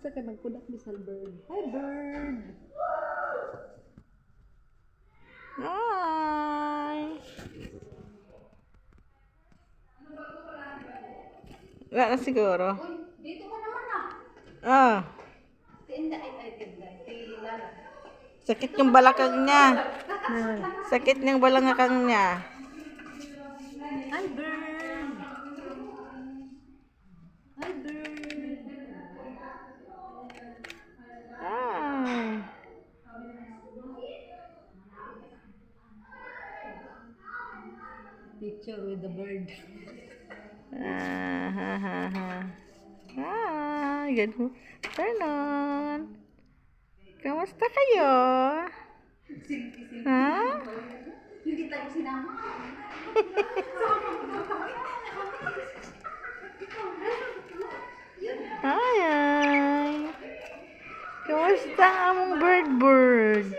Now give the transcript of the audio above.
Sa ka nagkudak bisal bird. Hi bird. Hi. Wala na siguro. Dito ka naman na. Ah. Tinda. Sakit yung balakang niya. Sakit yung balakang niya. Hi bird. Hi bird. Hi. Picture with the bird. Hi, good afternoon. Kamusta kayo? Ha? Hindi tayo sinama. Hi. Kamusta ang among bird?